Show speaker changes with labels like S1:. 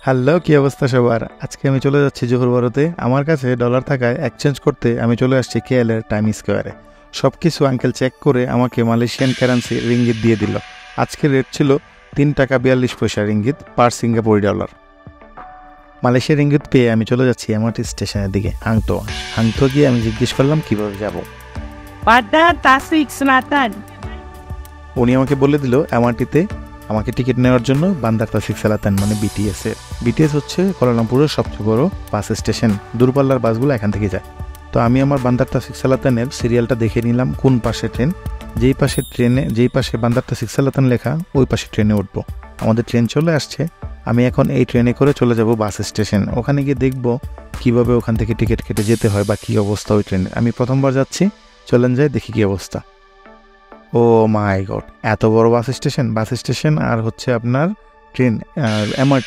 S1: Hello, কি অবস্থা সবার? আজকে আমি চলে যাচ্ছি জোহর বারোতে। আমার কাছে ডলার থাকায় এক্সচেঞ্জ করতে আমি চলে আসছি কেএল এর টাইম স্কোয়ারে। সব কিছু আঙ্কেল চেক করে আমাকে মালয়েশিয়ান কারেন্সি রিঙ্গিত দিয়ে দিল। আজকের রেট ছিল 3 টাকা 42 পয়সা রিঙ্গিত পার সিঙ্গাপুরি ডলার। মালয়েশিয়ার রিঙ্গিত পেয়ে আমি চলে যাচ্ছি এমআরটি স্টেশনের দিকে, হাংতো। হাংতো গিয়ে আমি জিজ্ঞেস করলাম কিভাবে যাব।
S2: Pada Tasik Selatan.
S1: উনি আমাকে বলে দিল এমআরটিতে আমাকে টিকিট নেওয়ার জন্য বান্দার তাসিক সালাতান মানে বিটিএস এর। বিটিএস হচ্ছে কুয়ালালামপুরের সবচেয়ে বড় বাস স্টেশন। দূরপাল্লার বাসগুলো এখান থেকে যায়। তো আমি আমার বান্দার তাসিক সালাতানের সিরিয়ালটা দেখে নিলাম কোন পাশে ট্রেন। যেই পাশে বান্দার তাসিক সালাতান লেখা ওই পাশে ট্রেনে উঠবো। আমাদের ট্রেন চলে আসছে। আমি এখন এই ট্রেনে করে চলে যাব বাস স্টেশন। ওখানে গিয়ে দেখবো কিভাবে ওখান থেকে টিকিট কেটে যেতে হয় বা কী অবস্থা ওই ট্রেনের। আমি প্রথমবার যাচ্ছি, চলেন যাই দেখি কী অবস্থা। ও মাই গড, এত বড় বাস স্টেশন আর হচ্ছে আপনার ট্রেন, এমআরটি